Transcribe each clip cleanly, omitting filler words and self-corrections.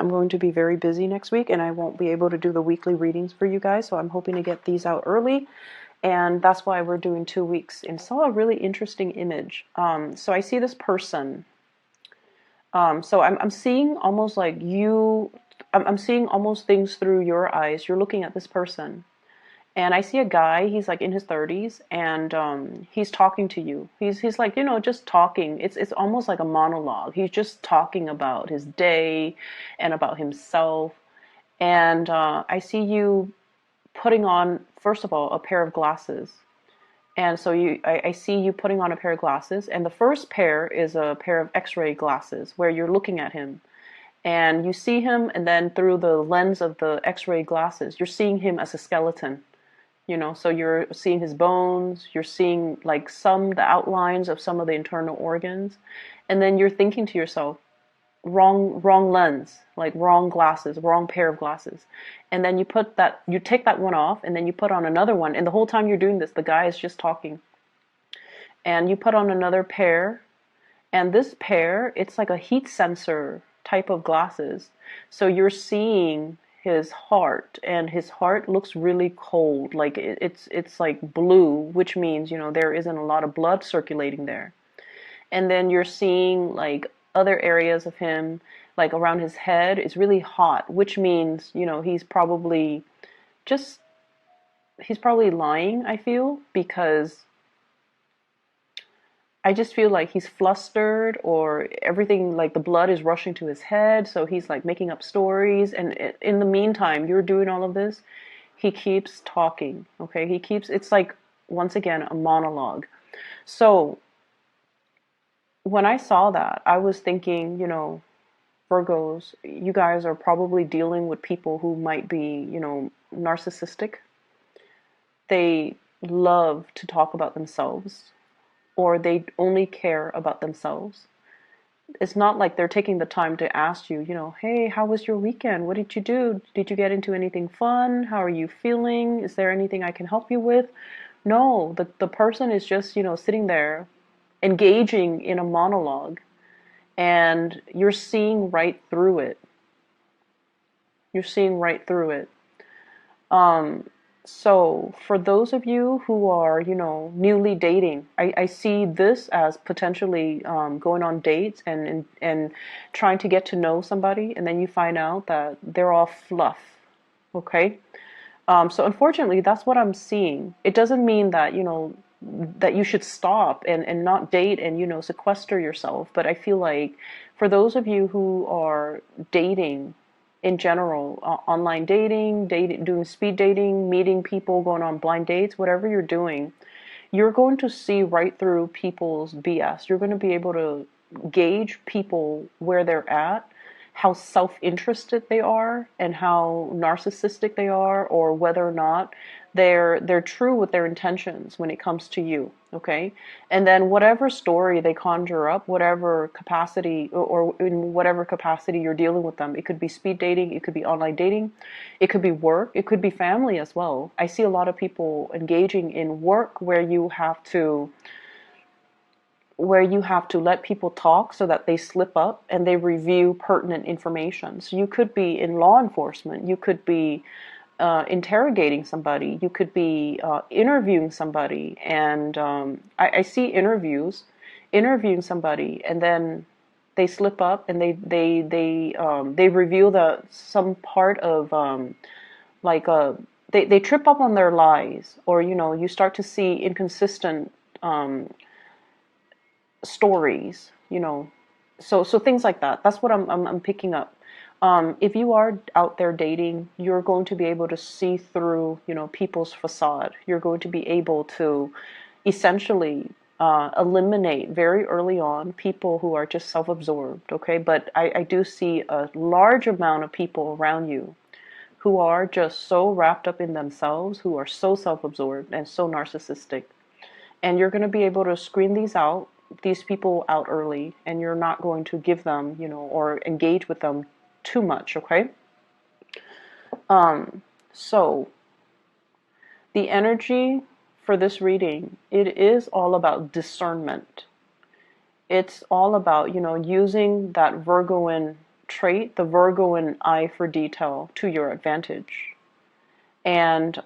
I'm going to be very busy next week and I won't be able to do the weekly readings for you guys. So I'm hoping to get these out early. And that's why we're doing 2 weeks. And I saw a really interesting image. So I see this person. So I'm seeing almost like you, I'm seeing almost things through your eyes. You're looking at this person. And I see a guy, he's like in his 30s, and he's talking to you. He's like, you know, just talking. It's almost like a monologue. He's just talking about his day and about himself. And I see you putting on, first of all, a pair of glasses. And so I see you putting on a pair of glasses, and the first pair is a pair of X-ray glasses where you're looking at him. And you see him, and then through the lens of the X-ray glasses, you're seeing him as a skeleton. You know, so you're seeing his bones, you're seeing like the outlines of some of the internal organs, and then you're thinking to yourself, wrong lens, like wrong glasses, wrong pair of glasses. And then you take that one off, and then you put on another one, and the whole time you're doing this, the guy is just talking. And you put on another pair, and this pair, it's like a heat sensor type of glasses. So you're seeing his heart, and his heart looks really cold, like it's like blue, which means, you know, there isn't a lot of blood circulating there. And then you're seeing like other areas of him, like around his head is really hot, which means, you know, just he's probably lying, I feel, because I just feel like he's flustered, or everything, like the blood is rushing to his head, so he's like making up stories. And in the meantime, you're doing all of this, he keeps talking, okay? It's like, once again, a monologue. So when I saw that, I was thinking, you know, Virgos, you guys are probably dealing with people who might be, you know, narcissistic. They love to talk about themselves, or they only care about themselves. It's not like they're taking the time to ask you, you know, hey, how was your weekend? What did you do? Did you get into anything fun? How are you feeling? Is there anything I can help you with? No, the person is just, you know, sitting there engaging in a monologue, and you're seeing right through it. You're seeing right through it. So for those of you who are, you know, newly dating, I see this as potentially going on dates and trying to get to know somebody, and then you find out that they're all fluff. Okay? So unfortunately, that's what I'm seeing. It doesn't mean that, you know, that you should stop and not date and, you know, sequester yourself. But I feel like for those of you who are dating in general, online dating, doing speed dating, meeting people, going on blind dates, whatever you're doing, you're going to see right through people's BS. You're going to be able to gauge people where they're at, how self-interested they are, and how narcissistic they are, or whether or not they're true with their intentions when it comes to you. Okay? And then whatever story they conjure up, whatever capacity, or in whatever capacity you're dealing with them, it could be speed dating, it could be online dating, it could be work, it could be family as well. I see a lot of people engaging in work where you have to let people talk so that they slip up and they review pertinent information. So you could be in law enforcement, you could be interrogating somebody, you could be interviewing somebody, and I see interviewing somebody, and then they slip up and they reveal some part of like they trip up on their lies, or, you know, you start to see inconsistent stories, you know, so things like that. That's what I'm picking up. If you are out there dating, you're going to be able to see through, you know, people's facade. You're going to be able to essentially eliminate very early on people who are just self-absorbed. Okay, but I do see a large amount of people around you who are just so wrapped up in themselves, who are so self-absorbed and so narcissistic. And you're going to be able to screen these people out early, and you're not going to give them, you know, or engage with them too much, okay? So the energy for this reading, it is all about discernment. It's all about, you know, using that Virgoan trait, the Virgo and eye for detail, to your advantage. And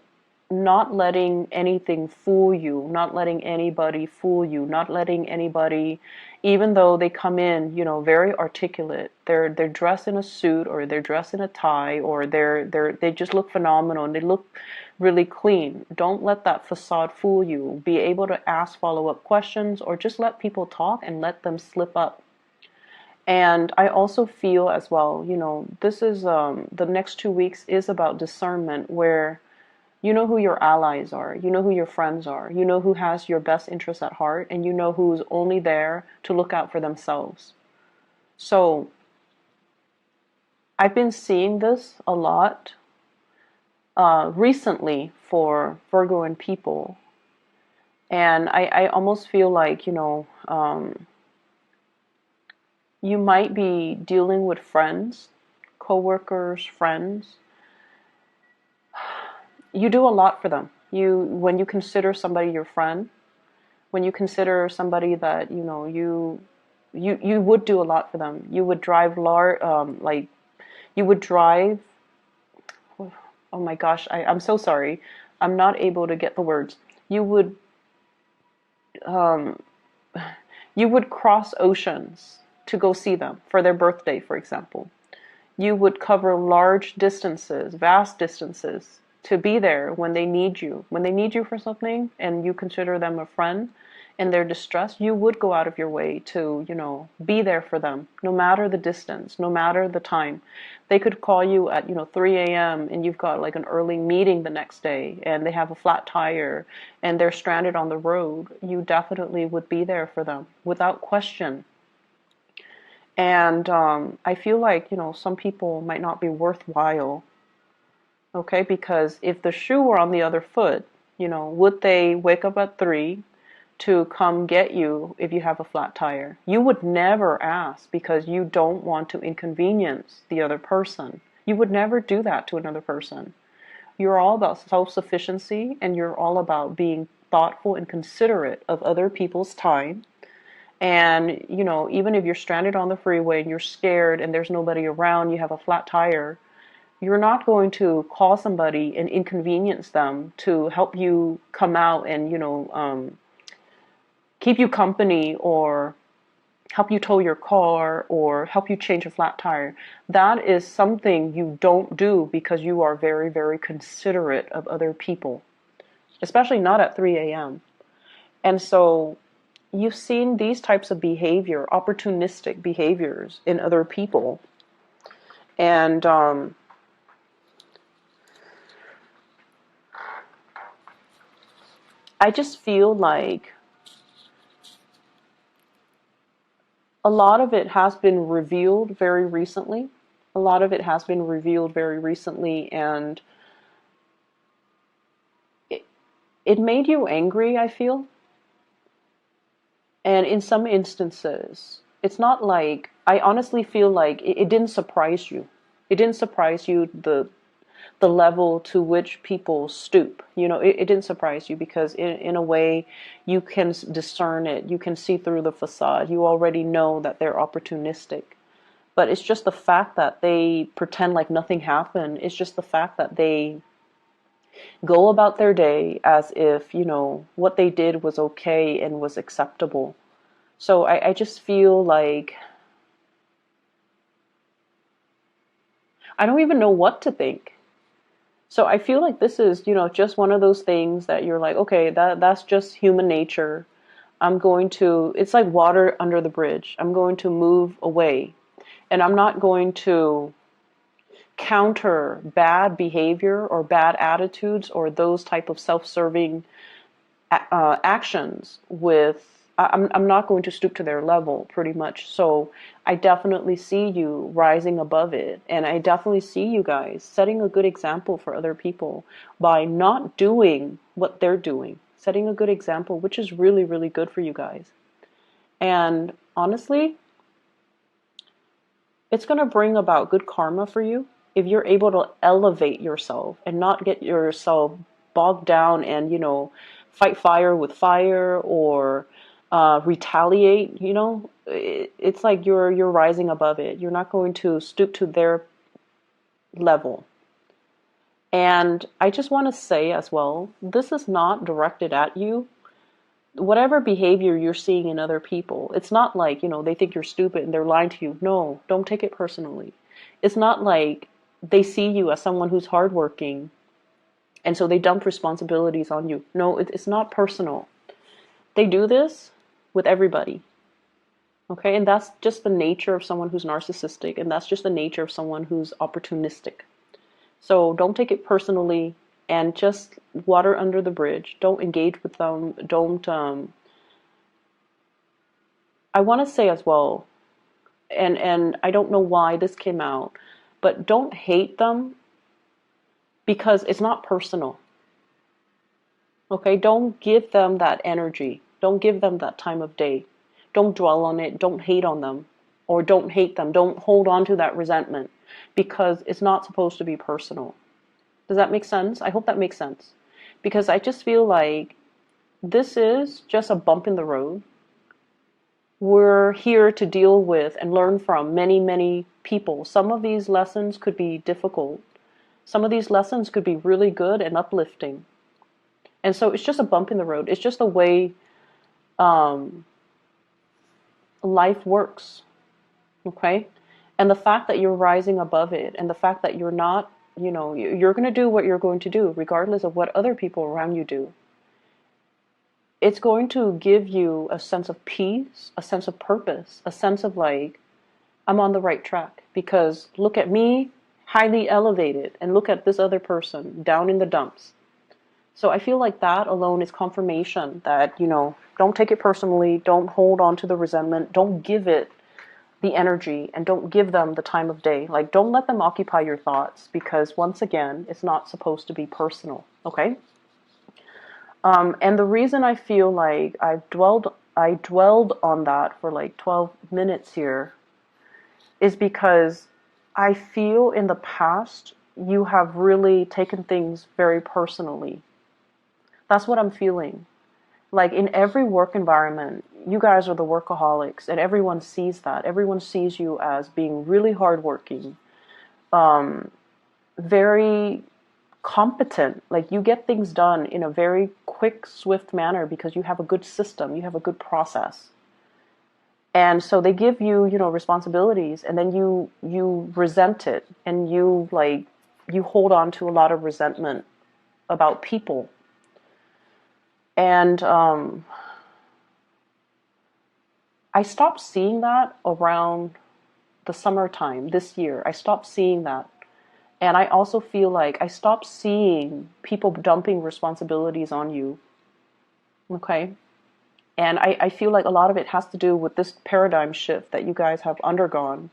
not letting anything fool you, not letting anybody fool you, not letting anybody, even though they come in, very articulate, they're dressed in a suit, or they're dressed in a tie, or they just look phenomenal and they look really clean. Don't let that facade fool you. Be able to ask follow-up questions, or just let people talk and let them slip up. And I also feel as well, this is the next 2 weeks is about discernment, where you know who your allies are, you know who your friends are, you know who has your best interests at heart, and you know who's only there to look out for themselves. So I've been seeing this a lot recently for Virgo and people. And I almost feel like, you might be dealing with friends, coworkers, friends. You do a lot for them. When you consider somebody your friend, when you consider somebody that you would do a lot for them. You would drive you would drive. Oh my gosh, I'm so sorry. I'm not able to get the words. Um, you would cross oceans to go see them for their birthday, for example. You would cover large distances, vast distances, to be there when they need you. When they need you for something and you consider them a friend and they're distressed, you would go out of your way to, be there for them, no matter the distance, no matter the time. They could call you at, 3 a.m. and you've got like an early meeting the next day and they have a flat tire and they're stranded on the road. You definitely would be there for them without question. And I feel like, some people might not be worthwhile. Okay, because if the shoe were on the other foot, would they wake up at 3 to come get you if you have a flat tire? You would never ask because you don't want to inconvenience the other person. You would never do that to another person. You're all about self-sufficiency, and you're all about being thoughtful and considerate of other people's time. And, even if you're stranded on the freeway and you're scared and there's nobody around, you have a flat tire, you're not going to call somebody and inconvenience them to help you come out and, keep you company, or help you tow your car, or help you change a flat tire. That is something you don't do because you are very, very considerate of other people, especially not at 3 a.m. And so you've seen these types of behavior, opportunistic behaviors in other people. And I just feel like a lot of it has been revealed very recently. A lot of it has been revealed very recently, and it made you angry, I feel. And in some instances, it's not like, I honestly feel like it didn't surprise you. It didn't surprise you the level to which people stoop. It didn't surprise you because in a way you can discern it. You can see through the facade. You already know that they're opportunistic. But it's just the fact that they pretend like nothing happened. It's just the fact that they go about their day as if, what they did was okay and was acceptable. So I just feel like I don't even know what to think. So I feel like this is, just one of those things that you're like, okay, that's just human nature. It's like water under the bridge. I'm going to move away. And I'm not going to counter bad behavior or bad attitudes or those type of self-serving actions with, I'm not going to stoop to their level, pretty much. So I definitely see you rising above it. And I definitely see you guys setting a good example for other people by not doing what they're doing. Setting a good example, which is really, really good for you guys. And honestly, it's going to bring about good karma for you if you're able to elevate yourself and not get yourself bogged down and, fight fire with fire, or retaliate, you know, it's like you're rising above it. You're not going to stoop to their level. And I just want to say as well, this is not directed at you. Whatever behavior you're seeing in other people, it's not like, you know, they think you're stupid and they're lying to you. No, don't take it personally. It's not like they see you as someone who's hardworking and so they dump responsibilities on you. No, it's not personal. They do this with everybody. Okay, and that's just the nature of someone who's narcissistic, and that's just the nature of someone who's opportunistic. So don't take it personally, and just water under the bridge. Don't engage with them. Don't, I want to say as well, and I don't know why this came out, but don't hate them because it's not personal. Okay, don't give them that energy. Don't give them that time of day. Don't dwell on it. Don't hate on them, or don't hate them. Don't hold on to that resentment because it's not supposed to be personal. Does that make sense? I hope that makes sense. Because I just feel like this is just a bump in the road. We're here to deal with and learn from many, many people. Some of these lessons could be difficult. Some of these lessons could be really good and uplifting. And so it's just a bump in the road. It's just the way life works. Okay? And the fact that you're rising above it, and the fact that you're not, you know, you're going to do what you're going to do, regardless of what other people around you do. It's going to give you a sense of peace, a sense of purpose, a sense of like, I'm on the right track. Because look at me, highly elevated, and look at this other person down in the dumps. So I feel like that alone is confirmation that, you know, don't take it personally, don't hold on to the resentment, don't give it the energy, and don't give them the time of day. Like, don't let them occupy your thoughts, because once again, it's not supposed to be personal, okay? And the reason I feel like I dwelled on that for like 12 minutes here is because I feel in the past you have really taken things very personally. That's what I'm feeling. Like in every work environment, you guys are the workaholics, and everyone sees that. Everyone sees you as being really hardworking, very competent. Like you get things done in a very quick, swift manner because you have a good system, you have a good process. And so they give you, you know, responsibilities, and then you resent it, and you hold on to a lot of resentment about people. And I stopped seeing that around the summertime this year. I stopped seeing that. And I also feel like I stopped seeing people dumping responsibilities on you. Okay? And I feel like a lot of it has to do with this paradigm shift that you guys have undergone,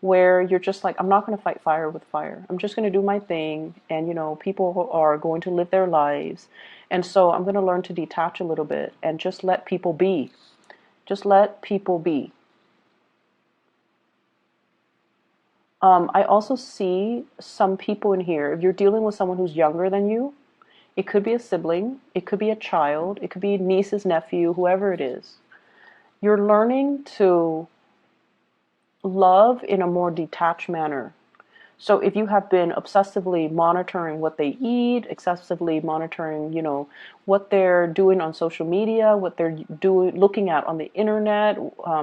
where you're just like, I'm not going to fight fire with fire. I'm just going to do my thing. And, you know, people are going to live their lives. And so I'm going to learn to detach a little bit and just let people be. Just let people be. I also see some people in here, if you're dealing with someone who's younger than you, it could be a sibling, it could be a child, it could be nieces, nephew, whoever it is. You're learning to love in a more detached manner. So if you have been obsessively monitoring what they eat, excessively monitoring, you know, what they're doing on social media, what they're doing, looking at on the internet,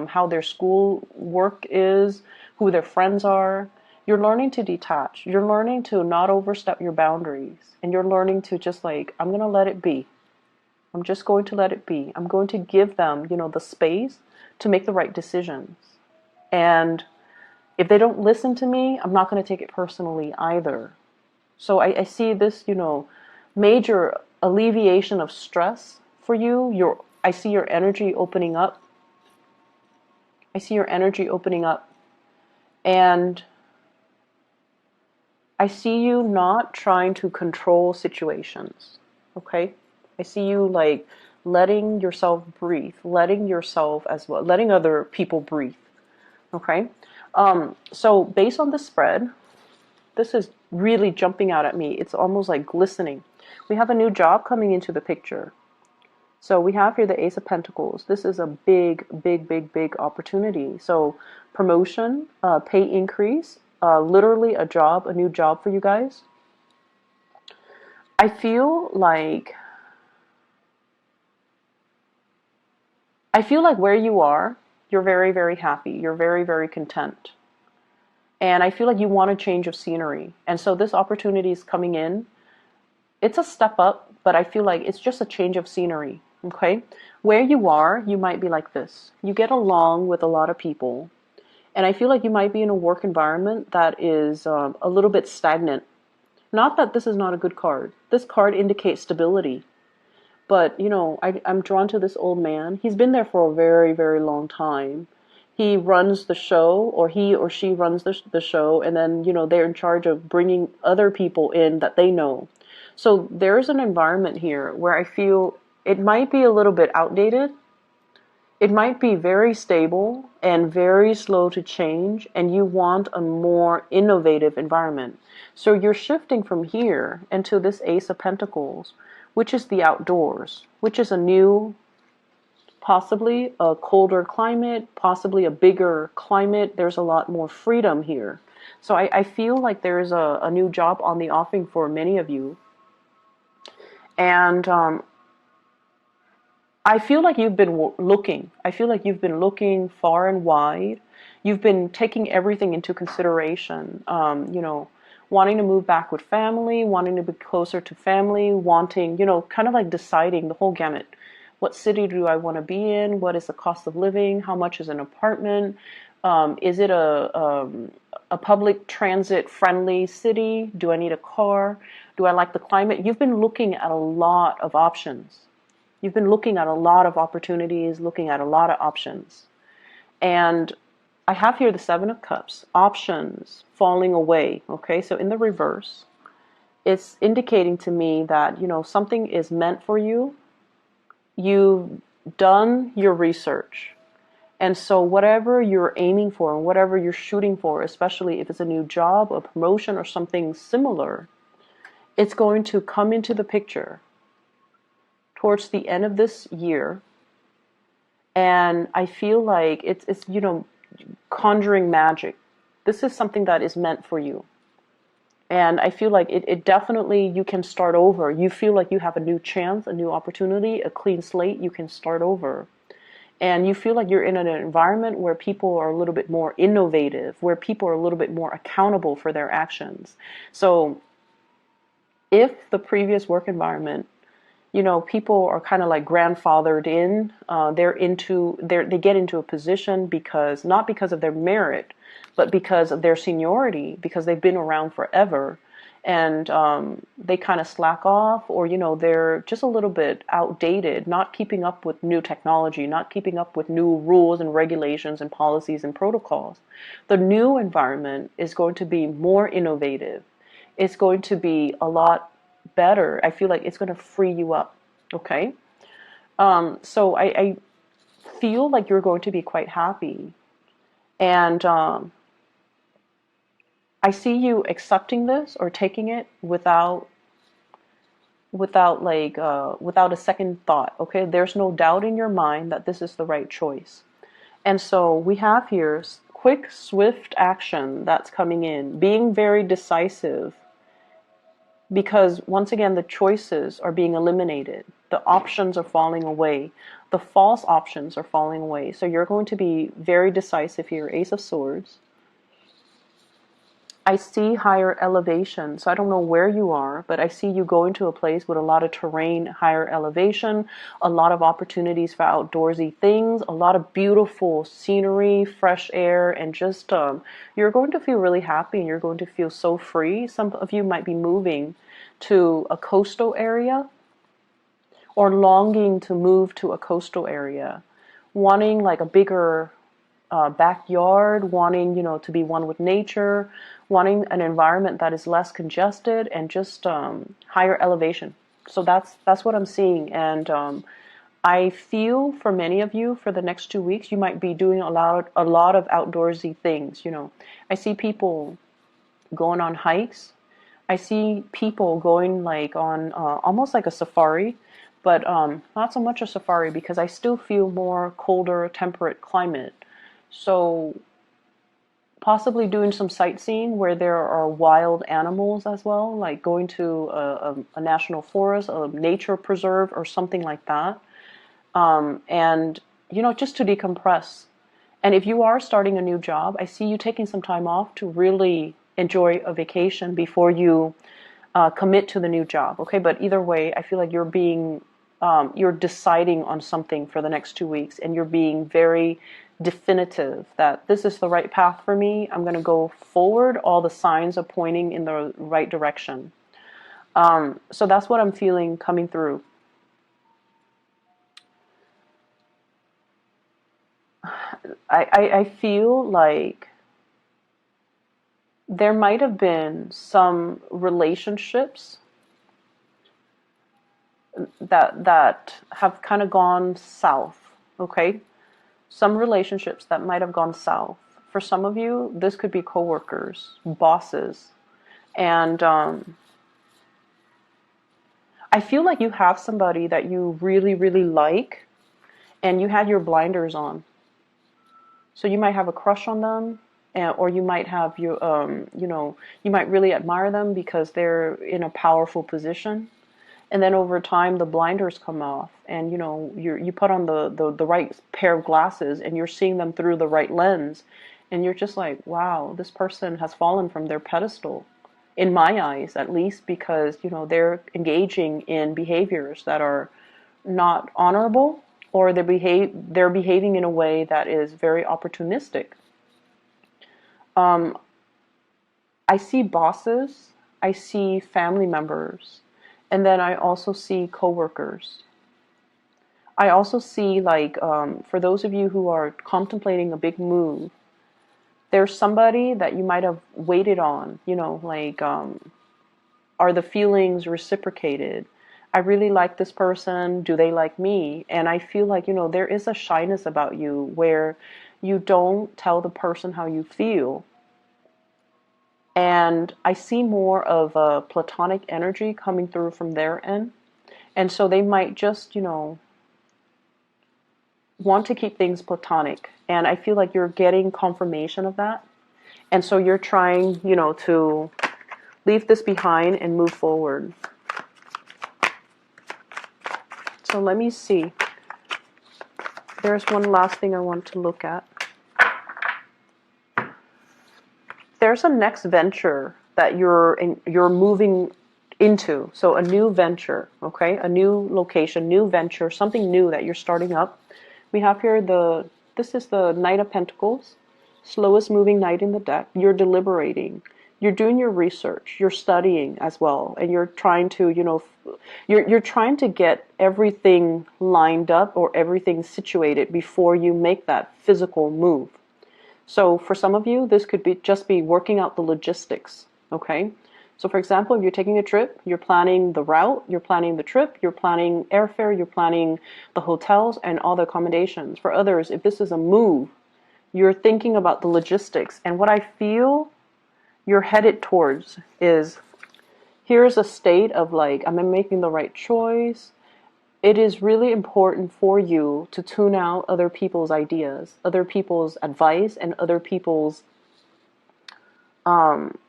how their school work is, who their friends are, you're learning to detach. You're learning to not overstep your boundaries. And you're learning to just like, I'm going to let it be. I'm just going to let it be. I'm going to give them, you know, the space to make the right decisions. And if they don't listen to me, I'm not going to take it personally either. So I see this, you know, major alleviation of stress for you. I see your energy opening up. I see your energy opening up. And I see you not trying to control situations. Okay? I see you like letting yourself breathe, letting yourself as well, letting other people breathe. Okay? So based on the spread, this is really jumping out at me. It's almost like glistening. We have a new job coming into the picture. So we have here the Ace of Pentacles. This is a big, big, big, big opportunity. So promotion, pay increase, literally a job, a new job for you guys. I feel like where you are, you're very, very happy. You're very, very content. And I feel like you want a change of scenery. And so this opportunity is coming in. It's a step up, but I feel like it's just a change of scenery. Okay? Where you are, you might be like this. You get along with a lot of people. And I feel like you might be in a work environment that is a little bit stagnant. Not that this is not a good card. This card indicates stability. But, you know, I'm drawn to this old man. He's been there for a very, very long time. He runs the show, or he or she runs the show, and then, you know, they're in charge of bringing other people in that they know. So there's an environment here where I feel it might be a little bit outdated. It might be very stable and very slow to change, and you want a more innovative environment. So you're shifting from here into this Ace of Pentacles, which is the outdoors, which is a new, possibly a colder climate, possibly a bigger climate. There's a lot more freedom here. So I feel like there's a new job on the offing for many of you. And I feel like you've been looking. I feel like you've been looking far and wide. You've been taking everything into consideration. You know, wanting to move back with family, wanting to be closer to family, wanting, you know, kind of like deciding the whole gamut. What city do I want to be in? What is the cost of living? How much is an apartment? Is it a public transit friendly city? Do I need a car? Do I like the climate? You've been looking at a lot of options. You've been looking at a lot of opportunities, looking at a lot of options. And I have here the Seven of Cups, options falling away. Okay, so in the reverse, it's indicating to me that, you know, something is meant for you. You've done your research. And so whatever you're aiming for, whatever you're shooting for, especially if it's a new job, a promotion, or something similar, it's going to come into the picture towards the end of this year. And I feel like it's you know, conjuring magic. This is something that is meant for you. And I feel like it definitely, you can start over. You feel like you have a new chance, a new opportunity, a clean slate. You can start over. And you feel like you're in an environment where people are a little bit more innovative, where people are a little bit more accountable for their actions. So if the previous work environment, you know, people are kind of like grandfathered in. They get into a position because, not because of their merit, but because of their seniority, because they've been around forever, and they kind of slack off, or, you know, they're just a little bit outdated, not keeping up with new technology, not keeping up with new rules and regulations and policies and protocols. The new environment is going to be more innovative. It's going to be a lot better. I feel like it's going to free you up. Okay. So I feel like you're going to be quite happy. And I see you accepting this or taking it without a second thought. Okay. There's no doubt in your mind that this is the right choice. And so we have here quick, swift action that's coming in, being very decisive. Because once again, the choices are being eliminated. The options are falling away. The false options are falling away. So you're going to be very decisive here. Ace of Swords. I see higher elevation. So I don't know where you are, but I see you going to a place with a lot of terrain, higher elevation, a lot of opportunities for outdoorsy things, a lot of beautiful scenery, fresh air, and just you're going to feel really happy, and you're going to feel so free. Some of you might be moving to a coastal area, or longing to move to a coastal area, wanting like a bigger backyard, wanting, you know, to be one with nature, wanting an environment that is less congested, and just higher elevation. So that's what I'm seeing. And I feel for many of you, for the next 2 weeks, you might be doing a lot of outdoorsy things. You know, I see people going on hikes. I see people going like on almost like a safari. but not so much a safari because I still feel more colder, temperate climate. So possibly doing some sightseeing where there are wild animals as well, like going to a national forest, a nature preserve, or something like that. And, just to decompress. And if you are starting a new job, I see you taking some time off to really enjoy a vacation before you commit to the new job. Okay, but either way, I feel like you're deciding on something for the next 2 weeks, and you're being very definitive that this is the right path for me. I'm going to go forward. All the signs are pointing in the right direction. So that's what I'm feeling coming through. I feel like there might have been some relationships that have kind of gone south, okay? Some relationships that might have gone south. For some of you, this could be coworkers, bosses, and I feel like you have somebody that you really, really like, and you had your blinders on. So you might have a crush on them, or you might have you might really admire them because they're in a powerful position. And then over time, the blinders come off, and you put on the right pair of glasses, and you're seeing them through the right lens, and you're just like, wow, this person has fallen from their pedestal, in my eyes, at least, because they're engaging in behaviors that are not honorable, or they're behaving in a way that is very opportunistic. Um, I see bosses, I see family members, and then I also see coworkers. I also see, like, for those of you who are contemplating a big move, there's somebody that you might have waited on, like, are the feelings reciprocated? I really like this person. Do they like me? And I feel like, there is a shyness about you where you don't tell the person how you feel. And I see more of a platonic energy coming through from their end. And so they might just, want to keep things platonic. And I feel like you're getting confirmation of that. And so you're trying, to leave this behind and move forward. So let me see. There's one last thing I want to look at. There's a next venture that you're moving into. So a new venture, okay? A new location, new venture, something new that you're starting up. We have here this is the Knight of Pentacles, slowest moving knight in the deck. You're deliberating. You're doing your research. You're studying as well, and you're trying to, you're trying to get everything lined up or everything situated before you make that physical move. So for some of you, this could be just be working out the logistics, okay? So for example, if you're taking a trip, you're planning the route, you're planning the trip, you're planning airfare, you're planning the hotels and all the accommodations. For others, if this is a move, you're thinking about the logistics. And what I feel you're headed towards is, here's a state of like, am I making the right choice? It is really important for you to tune out other people's ideas, other people's advice, and other people's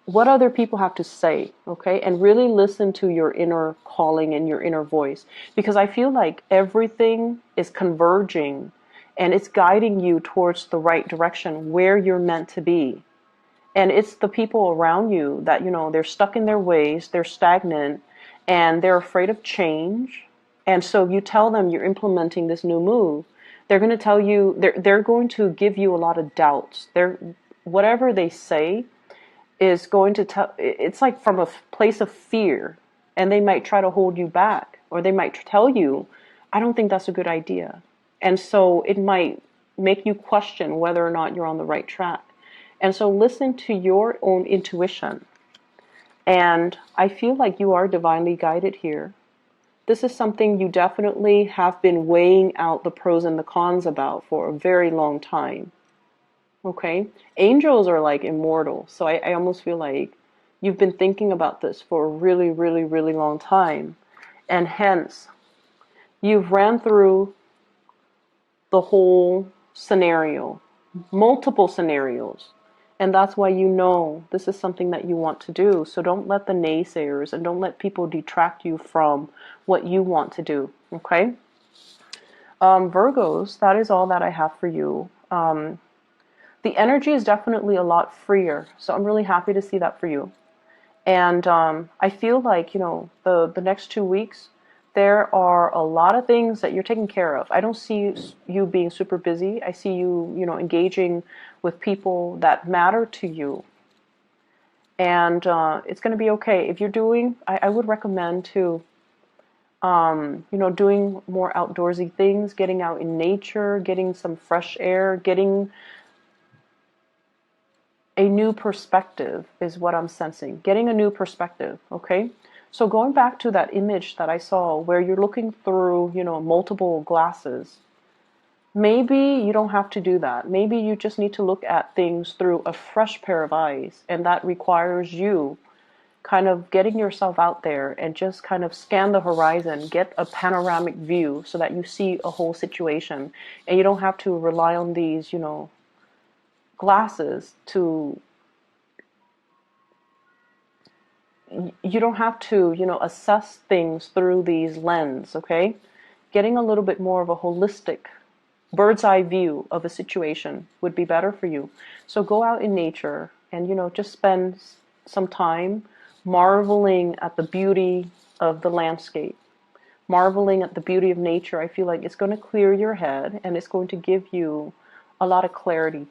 what other people have to say, okay? And really listen to your inner calling and your inner voice. Because I feel like everything is converging and it's guiding you towards the right direction where you're meant to be. And it's the people around you that, they're stuck in their ways, they're stagnant, and they're afraid of change. And so you tell them you're implementing this new move. They're going to tell you, they're going to give you a lot of doubts. Whatever they say is going to tell, it's like from a place of fear, and they might try to hold you back, or they might tell you, I don't think that's a good idea. And so it might make you question whether or not you're on the right track. And so listen to your own intuition. And I feel like you are divinely guided here. This is something you definitely have been weighing out the pros and the cons about for a very long time. Okay? Angels are like immortal. So I almost feel like you've been thinking about this for a really, really, really long time. And hence, You've ran through the whole scenario, multiple scenarios. And that's why you know this is something that you want to do. So don't let the naysayers and don't let people detract you from what you want to do. Okay? Virgos, that is all that I have for you. The energy is definitely a lot freer. So I'm really happy to see that for you. And I feel like, the next 2 weeks, there are a lot of things that you're taking care of. I don't see you being super busy. I see you, engaging with people that matter to you. And it's going to be okay. If you're doing, I would recommend to, doing more outdoorsy things, getting out in nature, getting some fresh air, getting a new perspective is what I'm sensing. Getting a new perspective, okay? So going back to that image that I saw where you're looking through, multiple glasses, maybe you don't have to do that. Maybe you just need to look at things through a fresh pair of eyes, and that requires you kind of getting yourself out there and just kind of scan the horizon, get a panoramic view so that you see a whole situation, and you don't have to rely on these, glasses to you don't have to, assess things through these lens, okay? Getting a little bit more of a holistic bird's eye view of a situation would be better for you. So go out in nature and, just spend some time marveling at the beauty of the landscape, marveling at the beauty of nature. I feel like it's going to clear your head and it's going to give you a lot of clarity